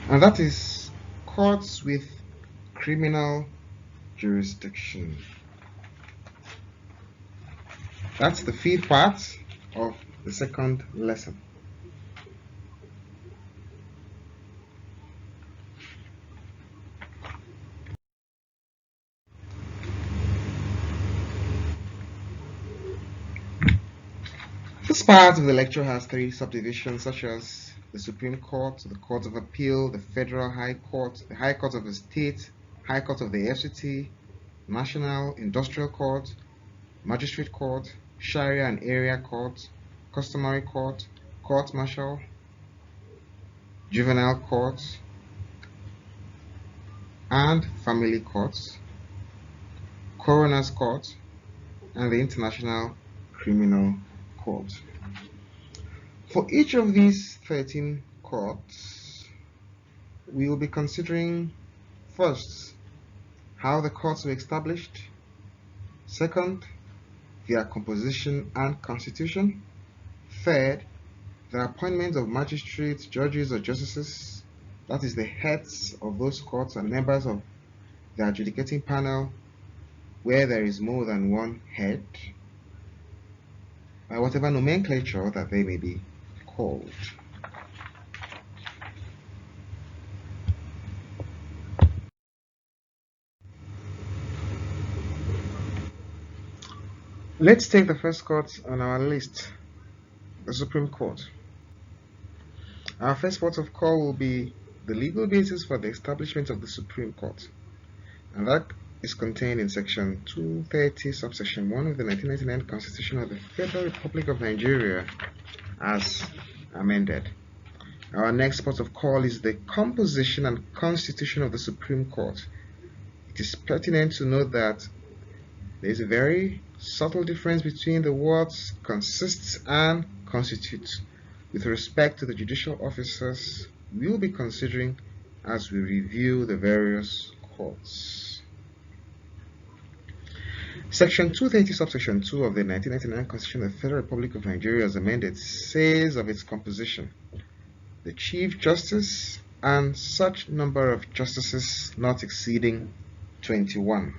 and that is courts with criminal jurisdiction. That's the fifth part of the second lesson. This part of the lecture has three subdivisions, such as the Supreme Court, the Court of Appeal, the Federal High Court, the High Court of the State, High Court of the FCT, National Industrial Court, Magistrate Court, Sharia and Area Court, Customary Court, Court Martial, Juvenile Court, and Family Courts, Coroner's Court, and the International Criminal Court. For each of these 13 courts, we will be considering first, how the courts were established, second, their composition and constitution, third, the appointment of magistrates, judges, or justices, that is the heads of those courts and members of the adjudicating panel where there is more than one head, by whatever nomenclature that they may be called. Let's take the first court on our list, the Supreme Court. Our first port of call will be the legal basis for the establishment of the Supreme Court, and that is contained in Section 230, subsection 1 of the 1999 Constitution of the Federal Republic of Nigeria, as amended. Our next port of call is the composition and constitution of the Supreme Court. It is pertinent to note that there is a very subtle difference between the words consists and constitutes with respect to the judicial officers we will be considering as we review the various courts. Section 230, subsection 2 of the 1999 Constitution of the Federal Republic of Nigeria as amended says of its composition, the Chief Justice and such number of justices not exceeding 21.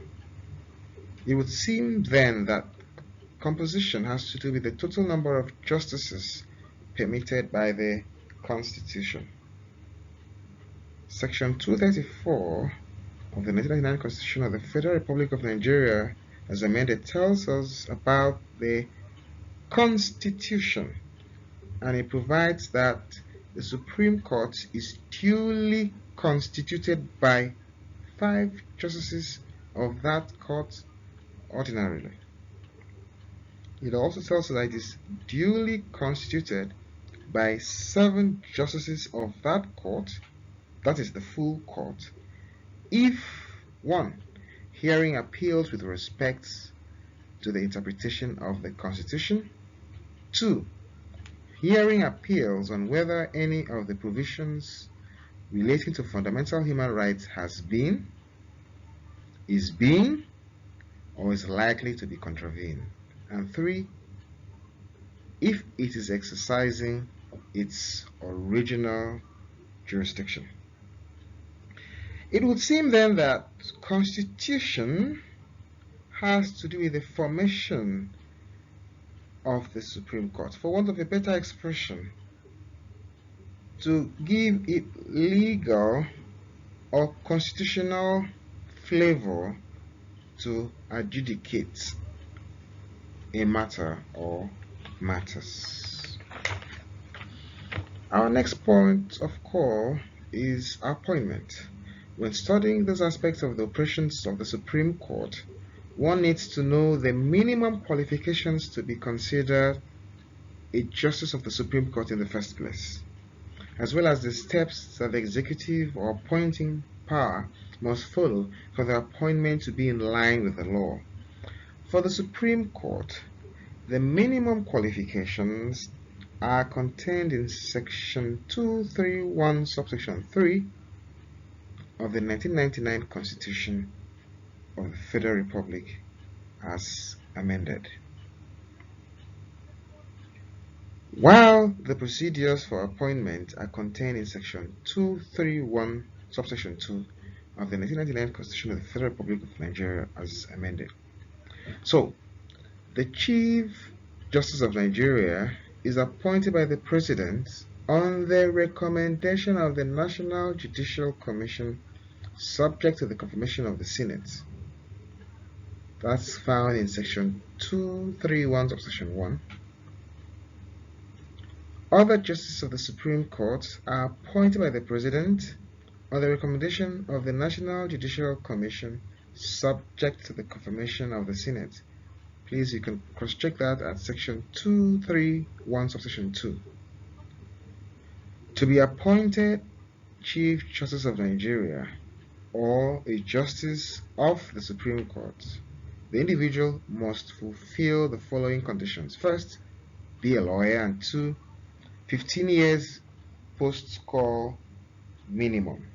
It would seem then that composition has to do with the total number of justices permitted by the Constitution. Section 234 of the 1999 Constitution of the Federal Republic of Nigeria as amended tells us about the Constitution, and it provides that the Supreme Court is duly constituted by 5 justices of that court ordinarily. It also tells us that it is duly constituted by 7 justices of that court, that is the full court, if 1. Hearing appeals with respect to the interpretation of the Constitution, 2. Hearing appeals on whether any of the provisions relating to fundamental human rights has been, is being, or is likely to be contravened, and 3. If it is exercising its original jurisdiction. It would seem then that constitution has to do with the formation of the Supreme Court. For want of a better expression, to give it legal or constitutional flavor to adjudicate a matter or matters. Our next point of call is appointment. When studying these aspects of the operations of the Supreme Court, one needs to know the minimum qualifications to be considered a justice of the Supreme Court in the first place, as well as the steps that the executive or appointing power must follow for the appointment to be in line with the law. For the Supreme Court, the minimum qualifications are contained in Section 231, subsection 3 of the 1999 Constitution of the Federal Republic as amended. While the procedures for appointment are contained in Section 231, subsection 2 of the 1999 Constitution of the Federal Republic of Nigeria as amended. So, the Chief Justice of Nigeria is appointed by the President on the recommendation of the National Judicial Commission, subject to the confirmation of the Senate. That's found in Section 231, subsection 1. Other justices of the Supreme Court are appointed by the President on the recommendation of the National Judicial Commission, subject to the confirmation of the Senate. Please, you can cross-check that at Section 231, subsection 2. To be appointed Chief Justice of Nigeria or a Justice of the Supreme Court, the individual must fulfill the following conditions. First, be a lawyer, and 2, 15 years post-call minimum.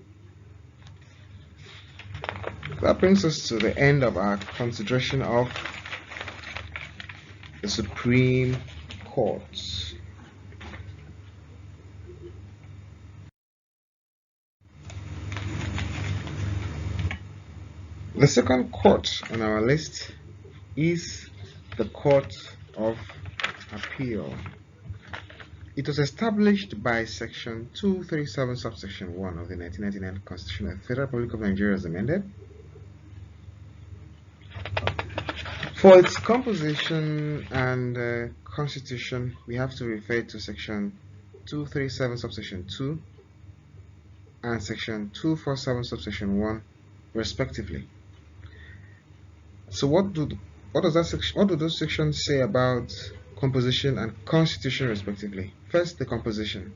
That brings us to the end of our consideration of the Supreme Court. The second court on our list is the Court of Appeal. It was established by Section 237, subsection 1 of the 1999 Constitution of the Federal Republic of Nigeria as amended. For its composition and constitution, we have to refer to Section 237, subsection 2 and Section 247, subsection 1, respectively. So what do those sections say about composition and constitution respectively? First, the composition.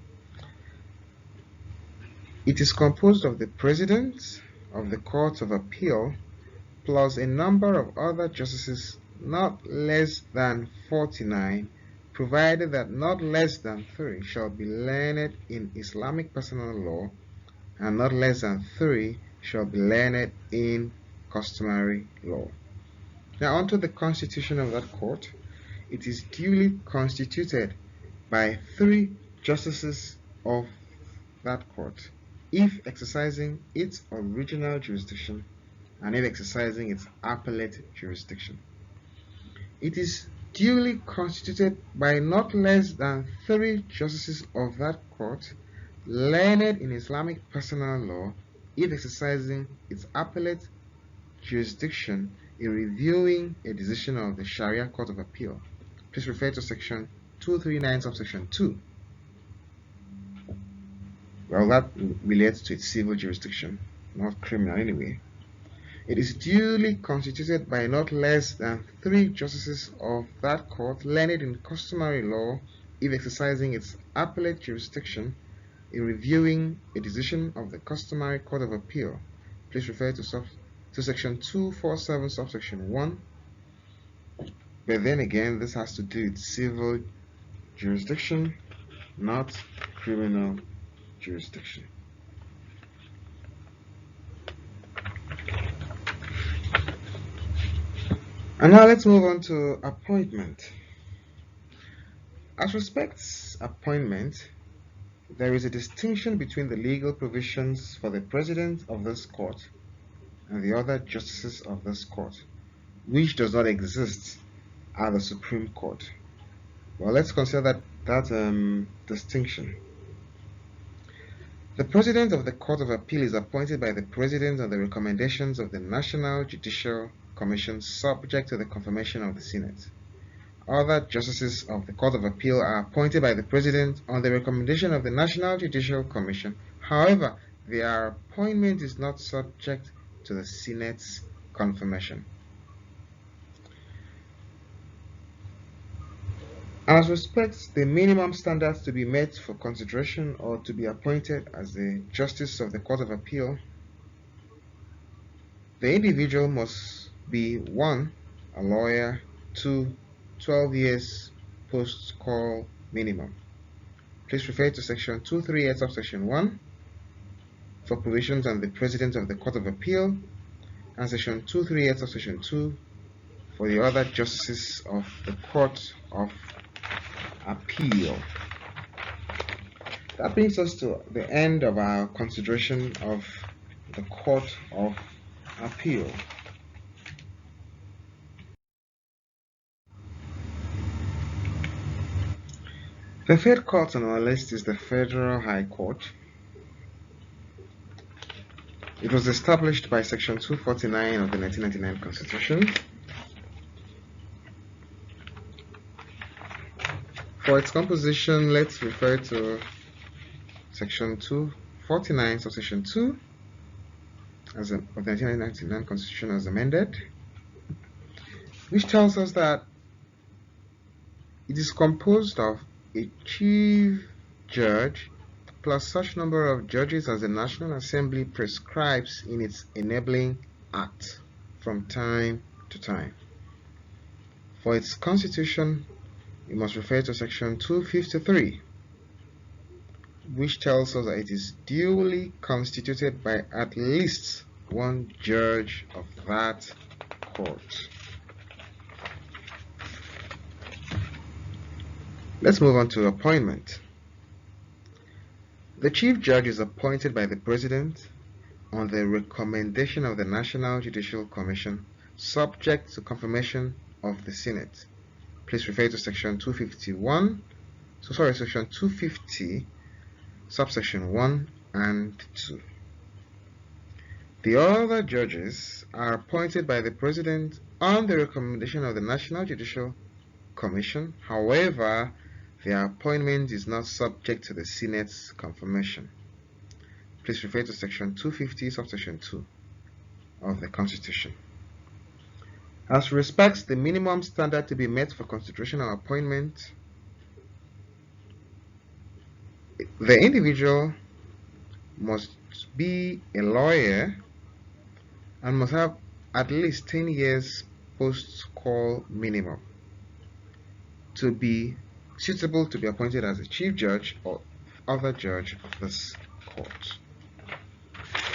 It is composed of the President of the Court of Appeal plus a number of other justices not less than 49, provided that not less than 3 shall be learned in Islamic personal law and not less than 3 shall be learned in customary law. Now, onto the constitution of that court. It is duly constituted by 3 justices of that court, if exercising its original jurisdiction and if exercising its appellate jurisdiction. It is duly constituted by not less than 3 justices of that court, learned in Islamic personal law, if exercising its appellate jurisdiction in reviewing a decision of the Sharia Court of Appeal. Please refer to Section 239, subsection 2. Well, that relates to its civil jurisdiction, not criminal anyway. It is duly constituted by not less than 3 justices of that court, learned in customary law, if exercising its appellate jurisdiction in reviewing a decision of the Customary Court of Appeal. Please refer to Section 247, subsection 1. But then again, this has to do with civil jurisdiction, not criminal jurisdiction. And now let's move on to appointment. As respects appointment, there is a distinction between the legal provisions for the President of this court and the other justices of this court, which does not exist at the Supreme Court. Well, let's consider that distinction. The President of the Court of Appeal is appointed by the President on the recommendations of the National Judicial Commission, subject to the confirmation of the Senate. Other justices of the Court of Appeal are appointed by the President on the recommendation of the National Judicial Commission. However, their appointment is not subject to the Senate's confirmation. As respects the minimum standards to be met for consideration or to be appointed as the Justice of the Court of Appeal, the individual must be 1, a lawyer, 2, 12 years post-call minimum. Please refer to Section 238, subsection 1 for provisions on the President of the Court of Appeal, and Section 238, subsection 2 for the other justices of the Court of appeal. That brings us to the end of our consideration of the Court of Appeal. The third court on our list is the Federal High Court. It was established by Section 249 of the 1999 Constitution. For its composition, let's refer to Section 249, subsection 2 of the 1999 Constitution as amended, which tells us that it is composed of a chief judge plus such number of judges as the National Assembly prescribes in its enabling act from time to time. For its constitution, we must refer to Section 253, which tells us that it is duly constituted by at least one judge of that court. Let's move on to appointment. The Chief Judge is appointed by the President on the recommendation of the National Judicial Commission, subject to confirmation of the Senate. Please refer to Section 250, subsection 1 and 2. The other judges are appointed by the President on the recommendation of the National Judicial Commission. However, their appointment is not subject to the Senate's confirmation. Please refer to Section 250, subsection 2 of the Constitution. As respects the minimum standard to be met for constitutional appointment, the individual must be a lawyer and must have at least 10 years post-call minimum to be suitable to be appointed as a chief judge or other judge of this court.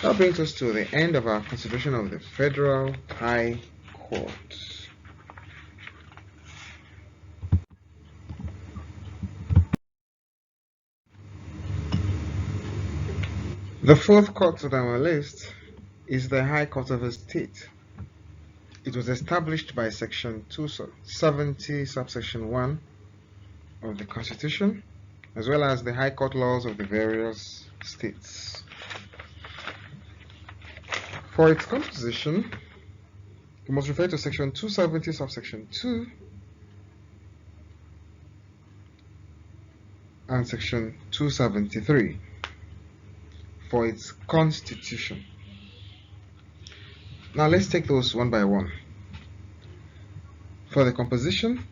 That brings us to the end of our consideration of the Federal High Court. The fourth court on our list is the High Court of a State. It was established by Section 270, subsection 1 of the Constitution, as well as the High Court laws of the various states. For its composition, we must refer to Section 270, subsection 2 and Section 273 for its constitution. Now let's take those one by one. For the composition,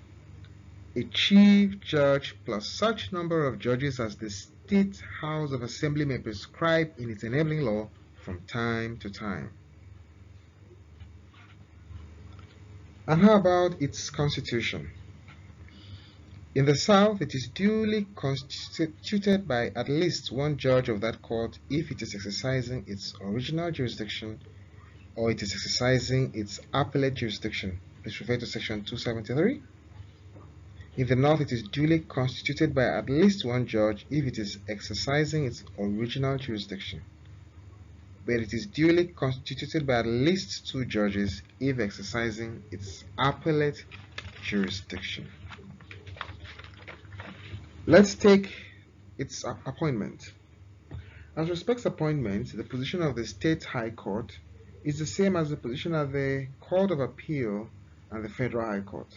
a chief judge plus such number of judges as the State House of Assembly may prescribe in its enabling law from time to time. And how about its constitution? In the South, it is duly constituted by at least one judge of that court if it is exercising its original jurisdiction or it is exercising its appellate jurisdiction. Please refer to Section 273. In the North, it is duly constituted by at least one judge if it is exercising its original jurisdiction, but it is duly constituted by at least two judges if exercising its appellate jurisdiction. Let's take its appointment. As respects appointment, the position of the State High Court is the same as the position of the Court of Appeal and the Federal High Court.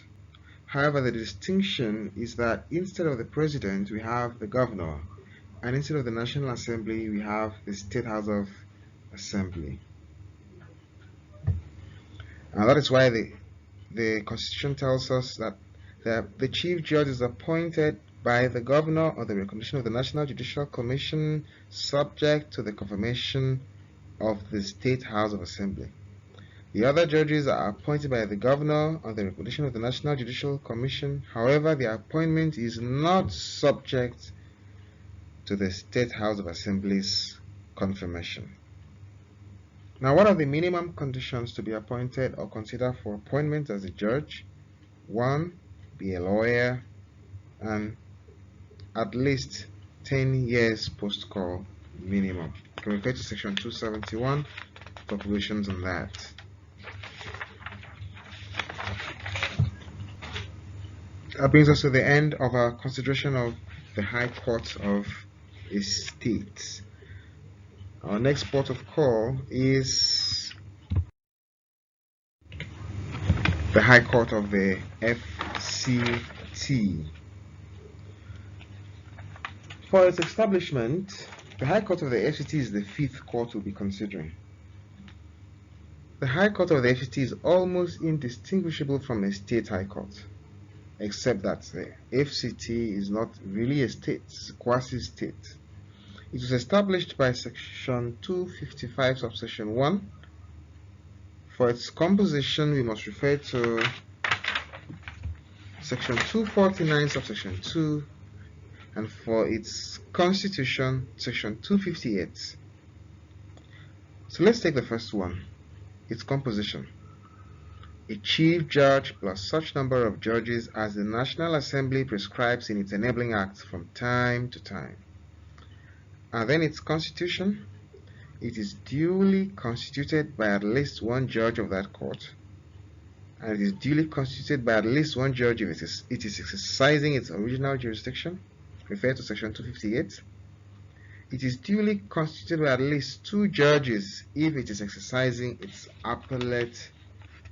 However, the distinction is that instead of the President, we have the Governor, and instead of the National Assembly, we have the State House of Assembly. And that is why the Constitution tells us that the Chief Judge is appointed by the Governor on the recommendation of the National Judicial Commission, subject to the confirmation of the State House of Assembly. The other judges are appointed by the Governor on the recommendation of the National Judicial Commission. However, their appointment is not subject to the State House of Assembly's confirmation. Now, what are the minimum conditions to be appointed or considered for appointment as a judge? 1. Be a lawyer, and at least 10 years post-call minimum. You can refer to section 271 for provisions on that. That brings us to the end of our consideration of the High Court of a state. Our next port of call is the High Court of the FCT. For its establishment, the High Court of the FCT is the fifth court we'll be considering. The High Court of the FCT is almost indistinguishable from a state High Court, except that the FCT is not really a state, it's a quasi-state. It was established by section 255 subsection 1. For its composition, we must refer to section 249 subsection 2, and for its constitution, section 258. So let's take the first one, its composition. A chief judge plus such number of judges as the National Assembly prescribes in its enabling acts from time to time. And then its constitution. It is duly constituted by at least one judge of that court, and it is duly constituted by at least one judge if it is exercising its original jurisdiction. Refer to section 258. It is duly constituted by at least two judges if it is exercising its appellate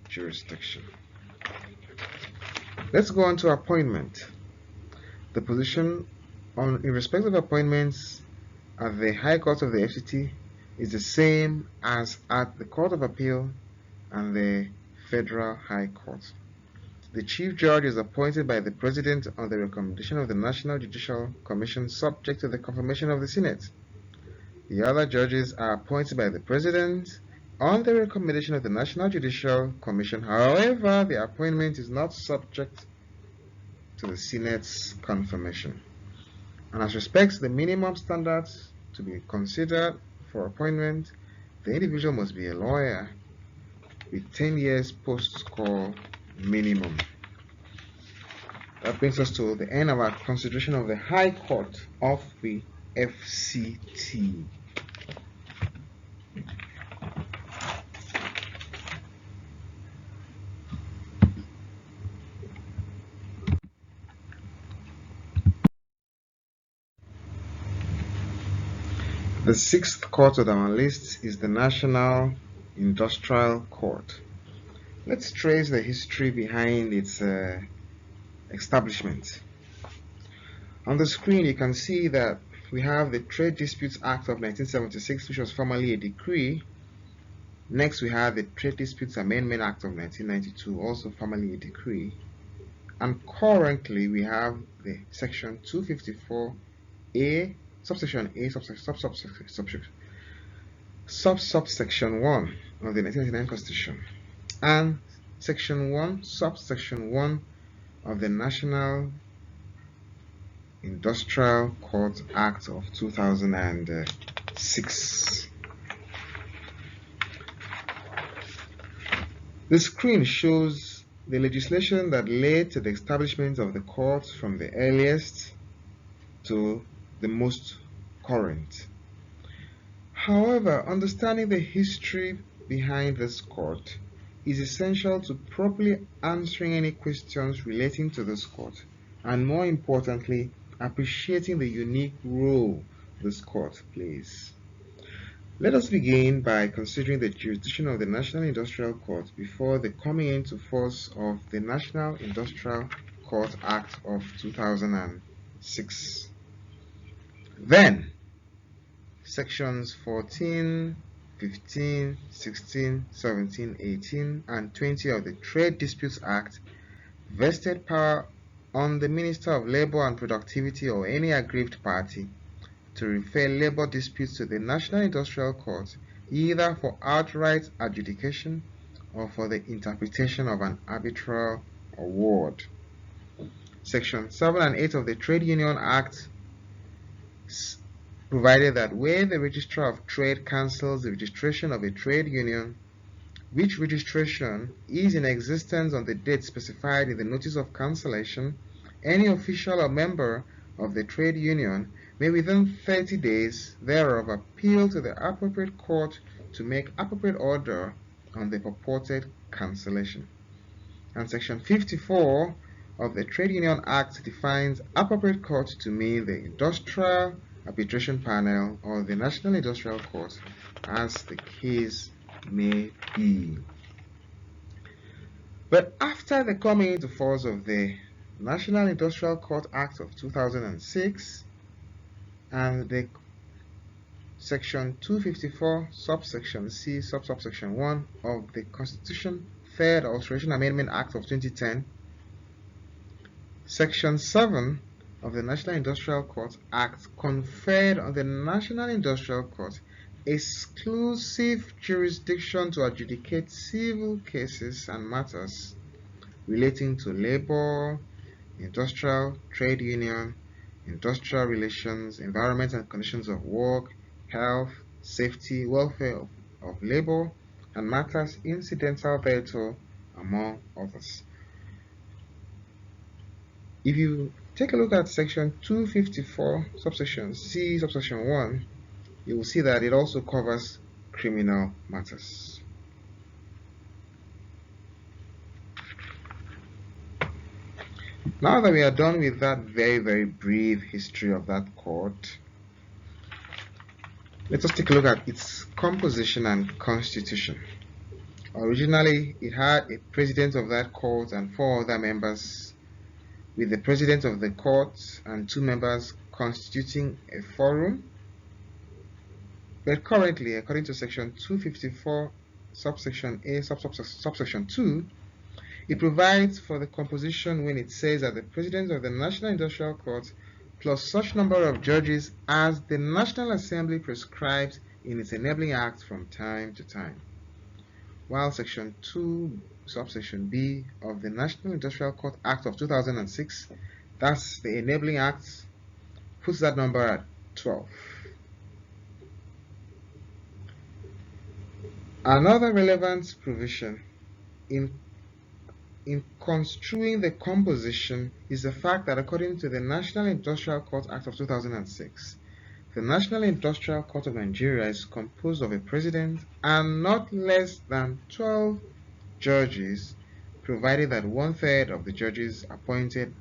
jurisdiction. Let's go on to appointment. The position in respect of appointments at the High Court of the FCT is the same as at the Court of Appeal and the Federal High Court. The Chief Judge is appointed by the President on the recommendation of the National Judicial Commission, subject to the confirmation of the Senate. The other judges are appointed by the President on the recommendation of the National Judicial Commission. However, the appointment is not subject to the Senate's confirmation. And as respects the minimum standards to be considered for appointment, the individual must be a lawyer with 10 years post-call minimum. That brings us to the end of our consideration of the High Court of the FCT. The sixth court on our list is the National Industrial Court. Let's trace the history behind its establishment. On the screen, you can see that we have the Trade Disputes Act of 1976, which was formerly a decree. Next, we have the Trade Disputes Amendment Act of 1992, also formerly a decree. And currently, we have the Section 254A, subsection A, subsection 1 of the 1999 Constitution, and Section 1, subsection 1 of the National Industrial Court Act of 2006. The screen shows the legislation that led to the establishment of the court from the earliest to the most current. However, understanding the history behind this court is essential to properly answering any questions relating to this court, and more importantly, appreciating the unique role this court plays. Let us begin by considering the jurisdiction of the National Industrial Court before the coming into force of the National Industrial Court Act of 2006. Then, Sections 14, 15, 16, 17, 18, and 20 of the Trade Disputes Act vested power on the Minister of Labor and Productivity or any aggrieved party to refer labor disputes to the National Industrial Court, either for outright adjudication or for the interpretation of an arbitral award. Section 7 and 8 of the Trade Union Act provided that where the Registrar of Trade cancels the registration of a trade union, which registration is in existence on the date specified in the notice of cancellation, any official or member of the trade union may within 30 days thereof appeal to the appropriate court to make appropriate order on the purported cancellation. And Section 54 of the Trade Union Act defines appropriate court to mean the Industrial Arbitration Panel or the National Industrial Court, as the case may be. But after the coming into force of the National Industrial Court Act of 2006 and the Section 254, subsection C, subsection 1 of the Constitution, Third Alteration Amendment Act of 2010, Section 7 of the National Industrial Court Act conferred on the National Industrial Court exclusive jurisdiction to adjudicate civil cases and matters relating to labor, industrial, trade union, industrial relations, environment and conditions of work, health, safety, welfare of labor, and matters incidental thereto, among others. If you take a look at Section 254, subsection C, subsection 1, you will see that it also covers criminal matters. Now that we are done with that very brief history of that court, let us take a look at its composition and constitution. Originally, it had a president of that court and 4 other members, with the president of the court and 2 members constituting a forum. But currently, according to Section 254, subsection A, subsection 2, it provides for the composition when it says that the president of the National Industrial Court plus such number of judges as the National Assembly prescribes in its enabling act from time to time. While Section 2, subsection B of the National Industrial Court Act of 2006, that's the enabling act, puts that number at 12. Another relevant provision in construing the composition is the fact that according to the National Industrial Court Act of 2006, the National Industrial Court of Nigeria is composed of a president and not less than 12 judges, provided that 1/3 of the judges appointed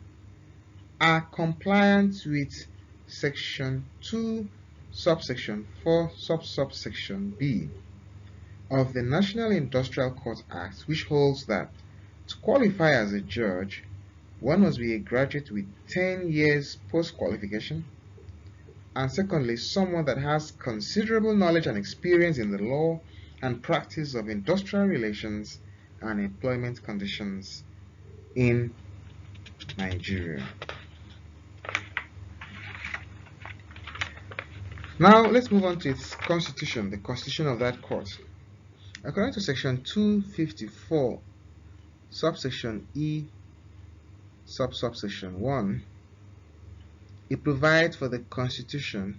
are compliant with Section 2, subsection 4, subsection B of the National Industrial Court Act, which holds that to qualify as a judge, one must be a graduate with 10 years post-qualification, and secondly, someone that has considerable knowledge and experience in the law and practice of industrial relations and employment conditions in Nigeria. Now, let's move on to its constitution, the constitution of that court. According to Section 254, subsection E, subsection 1, it provides for the constitution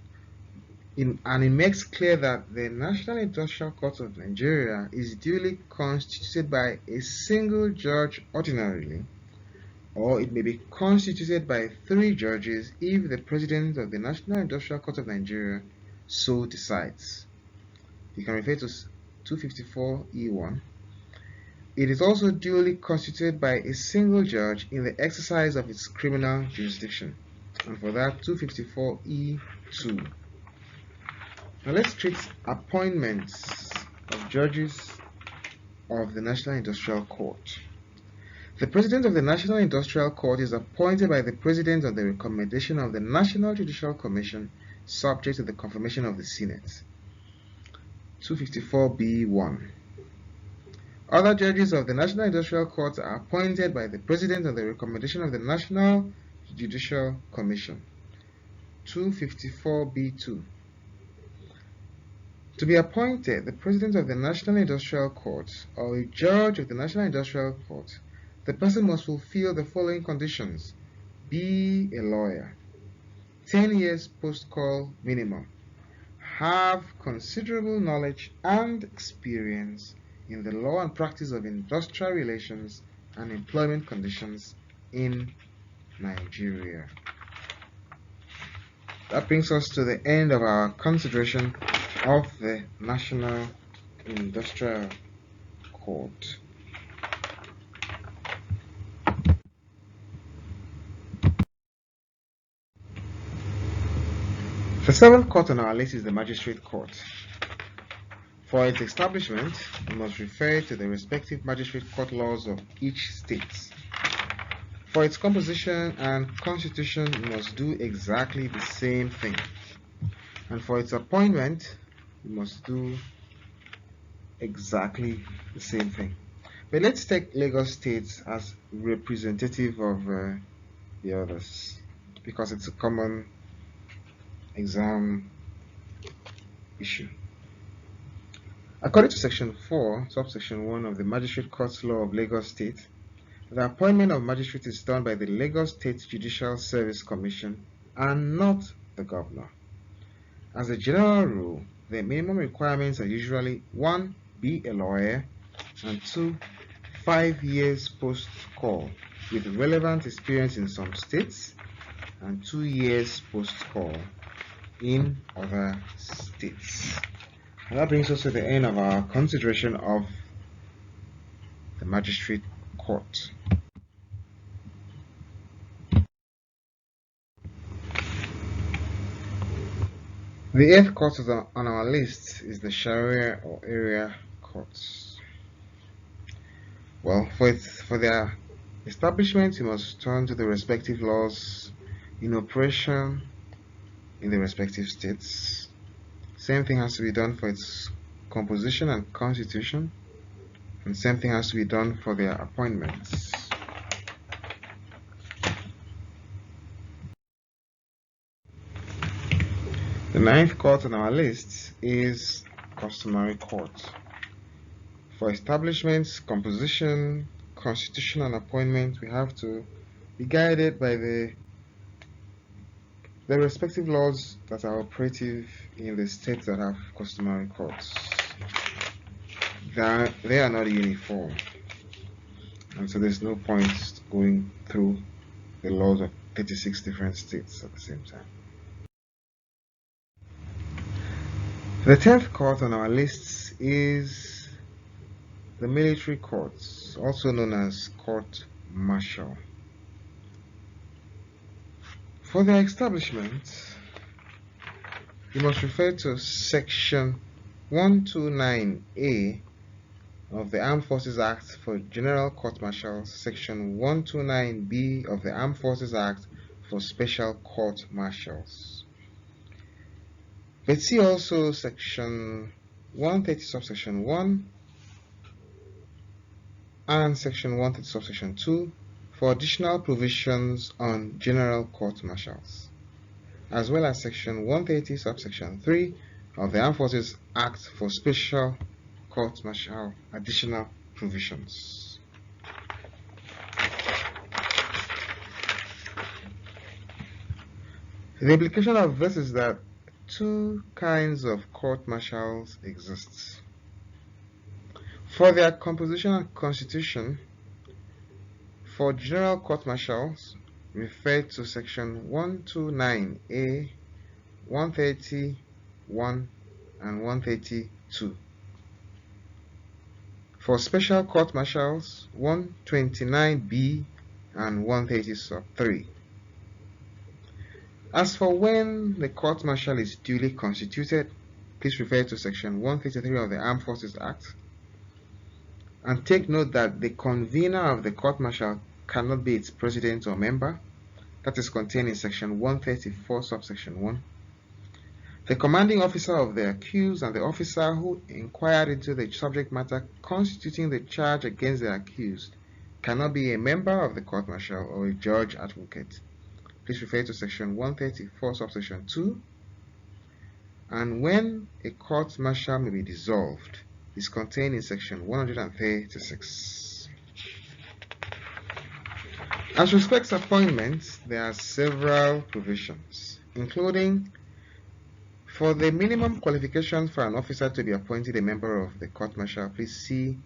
and it makes clear that the National Industrial Court of Nigeria is duly constituted by a single judge ordinarily, or it may be constituted by 3 judges if the President of the National Industrial Court of Nigeria so decides. You can refer to 254E1. It is also duly constituted by a single judge in the exercise of its criminal jurisdiction, and for that 254E2. Now let's treat appointments of judges of the National Industrial Court. The President of the National Industrial Court is appointed by the President on the recommendation of the National Judicial Commission, subject to the confirmation of the Senate. 254B1. Other judges of the National Industrial Court are appointed by the President on the recommendation of the National Judicial Commission. 254B2. To be appointed the President of the National Industrial Court or a judge of the National Industrial Court, the person must fulfill the following conditions: be a lawyer, 10 years post-call minimum, have considerable knowledge and experience in the law and practice of industrial relations and employment conditions in Nigeria. That brings us to the end of our consideration of the National Industrial Court. The seventh court on our list is the Magistrate Court. For its establishment, we must refer to the respective Magistrate Court laws of each state. For its composition and constitution, we must do exactly the same thing. And for its appointment, we must do exactly the same thing. But let's take Lagos State as representative of the others, because it's a common exam issue. According to Section 4, subsection 1 of the Magistrate Courts Law of Lagos State, the appointment of magistrate is done by the Lagos State Judicial Service Commission and not the governor. As a general rule, the minimum requirements are usually 1. Be a lawyer, and 2. 5 years post-call with relevant experience in some states, and 2 years post-call in other states. And that brings us to the end of our consideration of the Magistrate Court. The 8th court on our list is the Sharia or Area Courts. Well, for their establishment, you must turn to the respective laws in operation in the respective states. Same thing has to be done for its composition and constitution, and same thing has to be done for their appointments. The 9th court on our list is Customary Court. For establishments, composition, constitution, and appointment, we have to be guided by the respective laws that are operative in the states that have customary courts. They are not uniform, and so there's no point going through the laws of 36 different states at the same time. The 10th court on our list is the Military Courts, also known as Court Martial. For their establishment, you must refer to Section 129A of the Armed Forces Act for General Court Martials, Section 129B of the Armed Forces Act for Special Court Martials. But see also Section 130 subsection 1 and Section 130 subsection 2 for additional provisions on general court martials, as well as Section 130 subsection 3 of the Armed Forces Act for special court martial additional provisions. The implication of this is that two kinds of court martials exist. For their composition and constitution, for general court martials, refer to Section 129A, 131, and 132. For special court martials, 129B and 130 sub 3. As for when the court martial is duly constituted, please refer to Section 133 of the Armed Forces Act. And take note that the convener of the court martial cannot be its president or member. That is contained in Section 134 subsection 1. The commanding officer of the accused and the officer who inquired into the subject matter constituting the charge against the accused cannot be a member of the court martial or a judge advocate. Please refer to Section 134 subsection 2. And when a court martial may be dissolved is contained in Section 136. As respects appointments, there are several provisions, including for the minimum qualifications for an officer to be appointed a member of the court martial, please see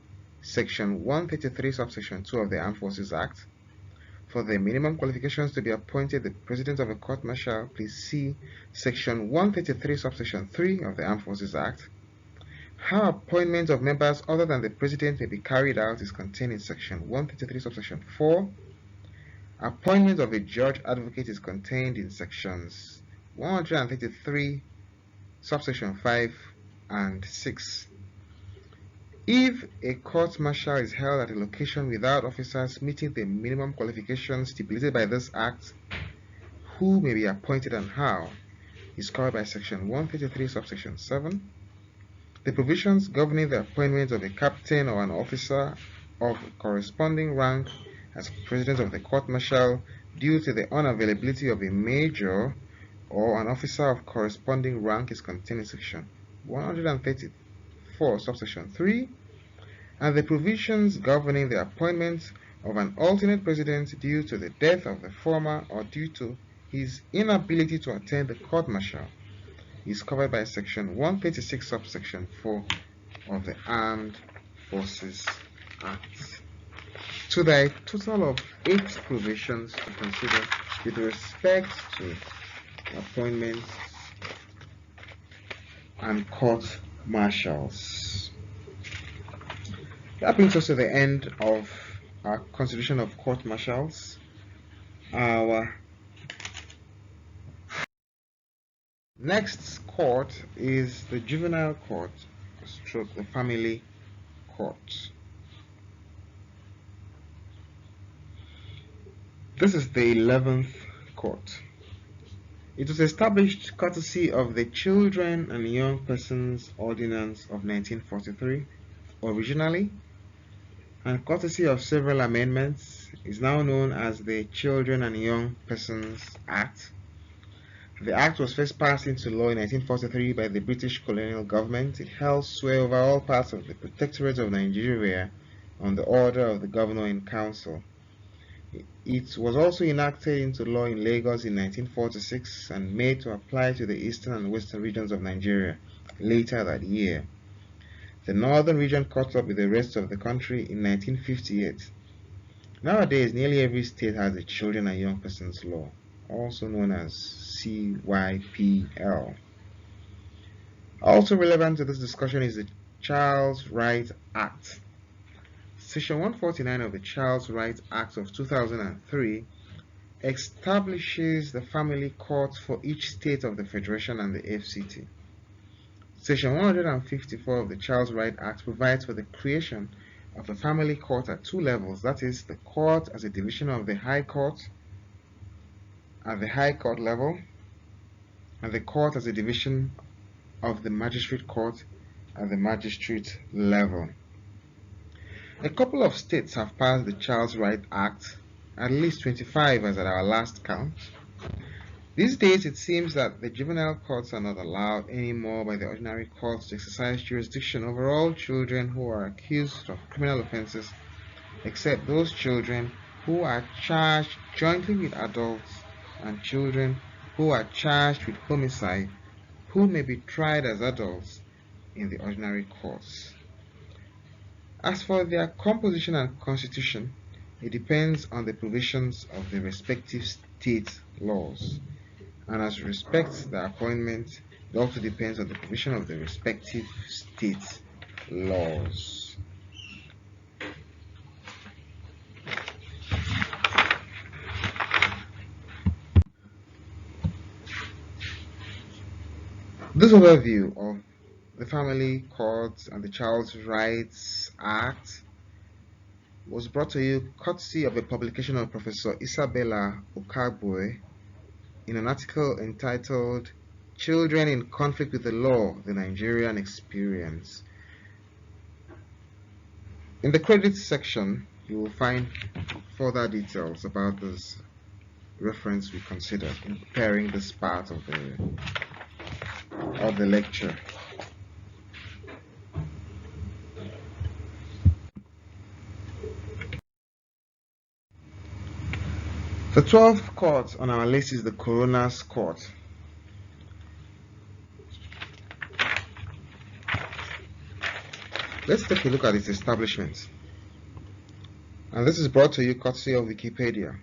Section 133 subsection 2 of the Armed Forces Act. For the minimum qualifications to be appointed the President of a court-martial, please see Section 133, subsection 3 of the Armed Forces Act. How appointment of members other than the President may be carried out is contained in Section 133, subsection 4. Appointment of a judge advocate is contained in Sections 133, subsection 5 and 6. If a court-martial is held at a location without officers meeting the minimum qualifications stipulated by this Act, who may be appointed and how is covered by Section 133, subsection 7. The provisions governing the appointment of a captain or an officer of corresponding rank as President of the court-martial due to the unavailability of a major or an officer of corresponding rank is contained in Section 134, subsection 3, and the provisions governing the appointment of an alternate president due to the death of the former or due to his inability to attend the court-martial is covered by Section 136, subsection 4 of the Armed Forces Act. So there are a total of 8 provisions to consider with respect to appointments and court-martials. That brings us to the end of our consideration of court-martials. Our next court is the Juvenile Court, stroke the Family Court. This is the 11th court. It was established courtesy of the Children and Young Persons Ordinance of 1943 originally, and courtesy of several amendments is now known as the Children and Young Persons Act. The Act was first passed into law in 1943 by the British colonial government. It held sway over all parts of the Protectorate of Nigeria on the order of the Governor in Council. It was also enacted into law in Lagos in 1946 and made to apply to the eastern and western regions of Nigeria later that year. The northern region caught up with the rest of the country in 1958. Nowadays, nearly every state has a Children and Young Persons Law, also known as CYPL. Also relevant to this discussion is the Child's Right Act. Section 149 of the Child's Right Act of 2003 establishes the family courts for each state of the Federation and the FCT. Section 154 of the Child's Right Act provides for the creation of a family court at 2 levels, that is, the court as a division of the High Court at the High Court level, and the court as a division of the Magistrate Court at the Magistrate level. A couple of states have passed the Child's Right Act, at least 25 as at our last count. These days it seems that the juvenile courts are not allowed anymore by the ordinary courts to exercise jurisdiction over all children who are accused of criminal offences, except those children who are charged jointly with adults and children who are charged with homicide, who may be tried as adults in the ordinary courts. As for their composition and constitution, it depends on the provisions of the respective state laws, and as respects the appointment, it also depends on the provision of the respective state laws. This overview of the Family Court and the Child's Rights Act was brought to you courtesy of a publication of Professor Isabella Okagboe in an article entitled Children in Conflict with the Law, the Nigerian Experience. In the credits section, you will find further details about this reference we considered in preparing this part of the lecture. The 12th court on our list is the Coroner's Court. Let's take a look at its establishment. And this is brought to you courtesy of Wikipedia.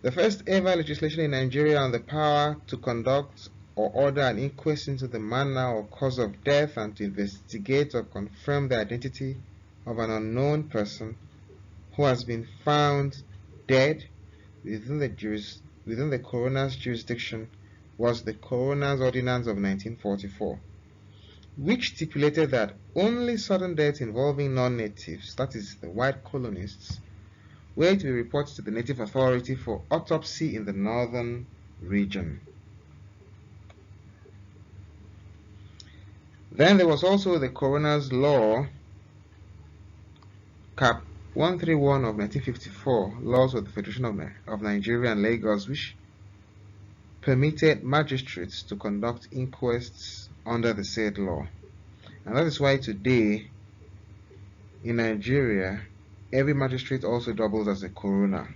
The first ever legislation in Nigeria on the power to conduct or order an inquest into the manner or cause of death and to investigate or confirm the identity of an unknown person who has been found dead within the coroner's jurisdiction was the Coroner's Ordinance of 1944, which stipulated that only sudden deaths involving non-natives, that is, the white colonists, were to be reported to the native authority for autopsy in the northern region. Then there was also the Coroner's Law, Cap 131 of 1954, Laws of the Federation of Nigeria and Lagos, which permitted magistrates to conduct inquests under the said law. And that is why today in Nigeria, every magistrate also doubles as a coroner.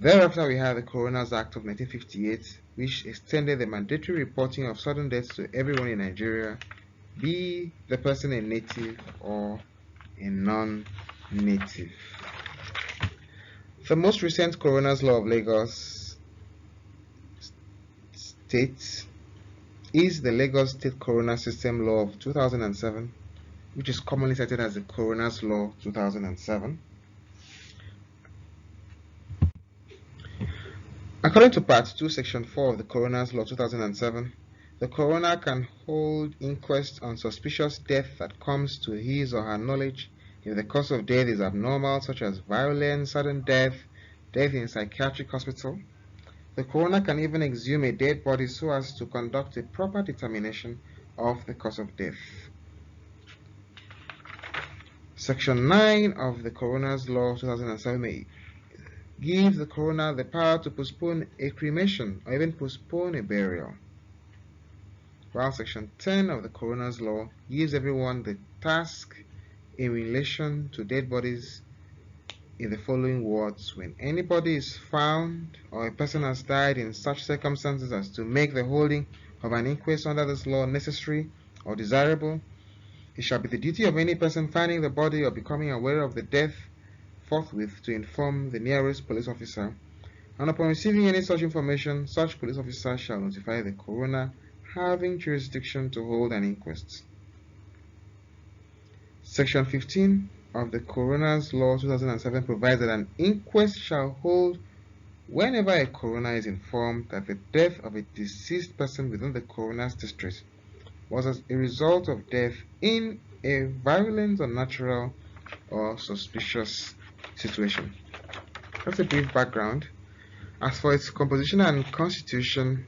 Thereafter, we have the Coroner's Act of 1958, which extended the mandatory reporting of sudden deaths to everyone in Nigeria, be the person a native or a non-native. The most recent Coroner's Law of Lagos State is the Lagos State Coroner System Law of 2007, which is commonly cited as the Coroner's Law 2007. According to Part 2, Section 4 of the Coroner's Law 2007, the coroner can hold inquest on suspicious death that comes to his or her knowledge if the cause of death is abnormal, such as violence, sudden death, death in psychiatric hospital. The coroner can even exhume a dead body so as to conduct a proper determination of the cause of death. Section 9 of the Coroner's Law 2007 may give the coroner the power to postpone a cremation or even postpone a burial, while Section 10 of the Coroner's Law gives everyone the task in relation to dead bodies in the following words: when anybody is found or a person has died in such circumstances as to make the holding of an inquest under this law necessary or desirable, it shall be the duty of any person finding the body or becoming aware of the death forthwith to inform the nearest police officer, and upon receiving any such information, such police officer shall notify the coroner having jurisdiction to hold an inquest. Section 15 of the Coroner's Law 2007 provides that an inquest shall hold whenever a coroner is informed that the death of a deceased person within the coroner's district was as a result of death in a violent, unnatural, or suspicious situation. That's a brief background. As for its composition and constitution,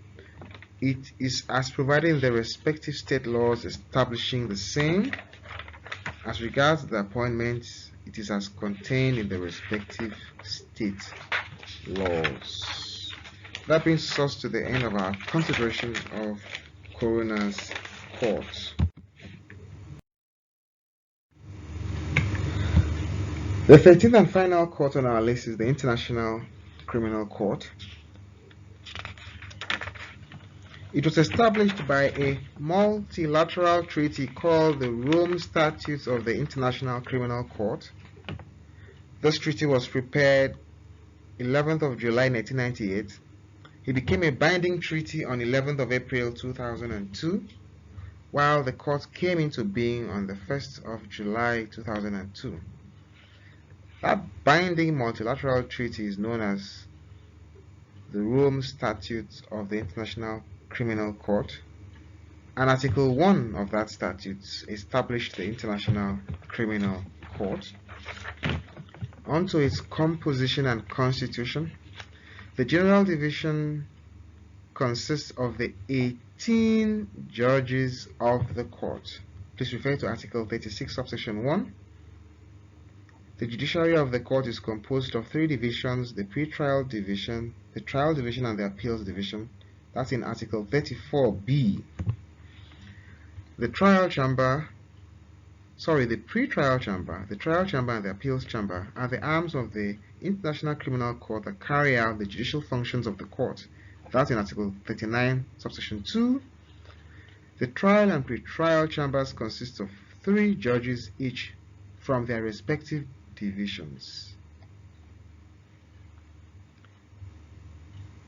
it is as provided in the respective state laws establishing the same. As regards the appointments, it is as contained in the respective state laws. That brings us to the end of our consideration of Coroner's Court. The 13th and final court on our list is the International Criminal Court. It was established by a multilateral treaty called the Rome Statutes of the International Criminal Court. This treaty was prepared 11th of July 1998. It became a binding treaty on 11th of April 2002, while the court came into being on the 1st of July 2002. That binding multilateral treaty is known as the Rome Statutes of the International Criminal Court, and Article 1 of that statute established the International Criminal Court. Onto its composition and constitution. The General Division consists of the 18 judges of the court. Please refer to Article 36, subsection 1. The judiciary of the court is composed of 3 divisions: the pre-trial division, the trial division, and the appeals division. That's in Article 34b. The pre-trial chamber, the trial chamber, and the appeals chamber are the arms of the International Criminal Court that carry out the judicial functions of the court. That's in Article 39, subsection 2. The trial and pre-trial chambers consist of 3 judges each from their respective divisions.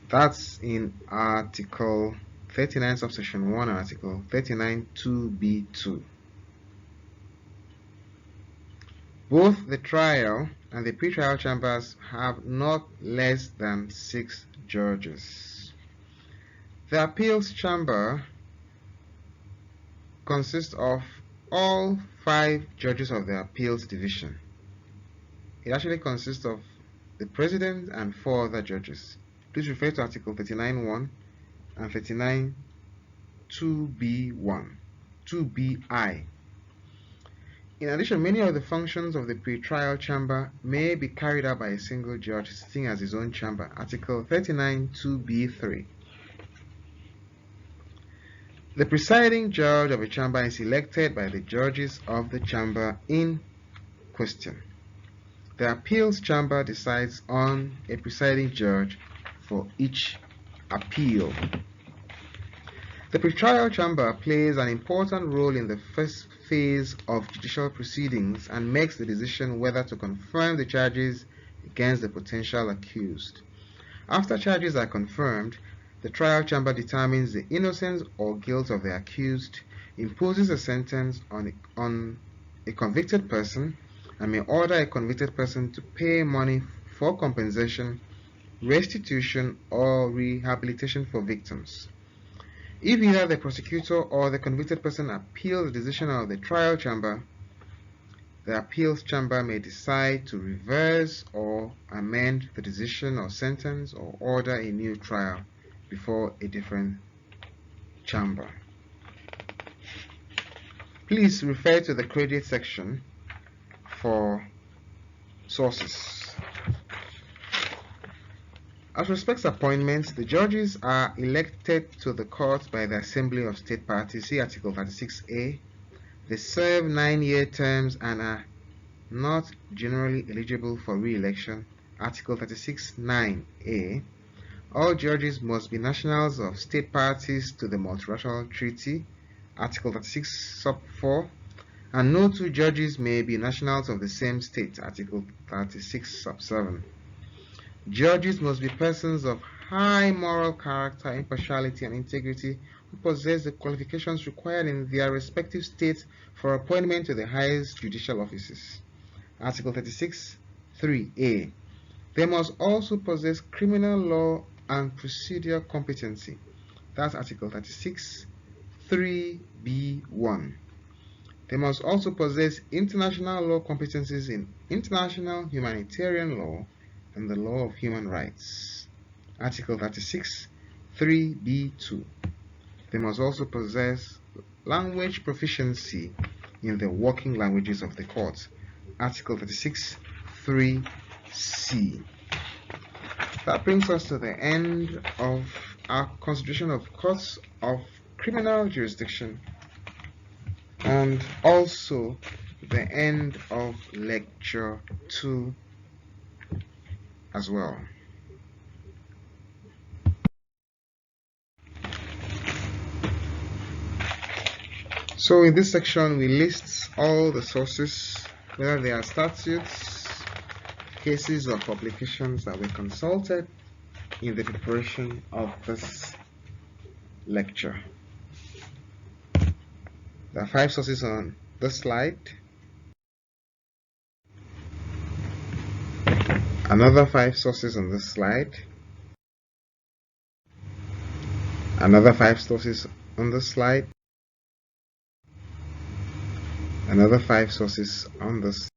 That's in Article 39 subsection 1 and Article 39 2b2. Both the trial and the pretrial chambers have not less than 6 judges. The appeals chamber consists of all 5 judges of the appeals division. It actually consists of the president and 4 other judges. Please refer to Article 39(1) and 39 2b1, 2bi. In addition, many of the functions of the pretrial chamber may be carried out by a single judge sitting as his own chamber. Article 39 2b3. The presiding judge of a chamber is elected by the judges of the chamber in question. The appeals chamber decides on a presiding judge for each appeal. The pretrial chamber plays an important role in the first phase of judicial proceedings and makes the decision whether to confirm the charges against the potential accused. After charges are confirmed, the trial chamber determines the innocence or guilt of the accused, imposes a sentence on a convicted person, and may order a convicted person to pay money for compensation, restitution, or rehabilitation for victims. If either the prosecutor or the convicted person appeals the decision of the trial chamber, the appeals chamber may decide to reverse or amend the decision or sentence or order a new trial before a different chamber. Please refer to the credit section for sources. As respects appointments, the judges are elected to the court by the Assembly of State Parties, see Article 36A. They serve 9-year terms and are not generally eligible for re-election, Article 36(9)A. All judges must be nationals of state parties to the multilateral treaty, Article 36 sub 4, and no 2 judges may be nationals of the same state, Article 36 sub 7. Judges must be persons of high moral character, impartiality, and integrity who possess the qualifications required in their respective states for appointment to the highest judicial offices, Article 36 3A. They must also possess criminal law and procedure competency, that's Article 36 3B1. They must also possess international law competencies in international humanitarian law and the law of human rights, Article 36 3B2. They must also possess language proficiency in the working languages of the court, Article 36 3C. That brings us to the end of our consideration of courts of criminal jurisdiction and also the end of lecture 2 as well. So in this section we list all the sources, whether they are statutes, cases, or publications that were consulted in the preparation of this lecture. There are 5 sources on this slide. Another 5 sources on this slide. Another 5 sources on this slide. Another 5 sources on this.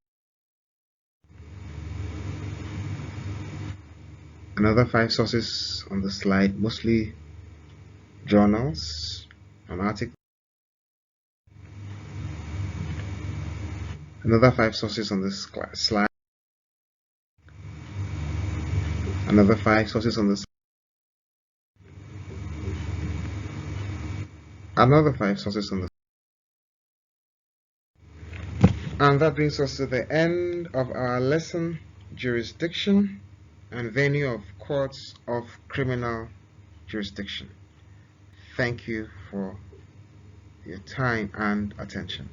Another 5 sources on the slide, mostly journals and articles. Another 5 sources on this slide. Another 5 sources on this. Another 5 sources on this. And that brings us to the end of our lesson, jurisdiction and venue of courts of criminal jurisdiction. Thank you for your time and attention.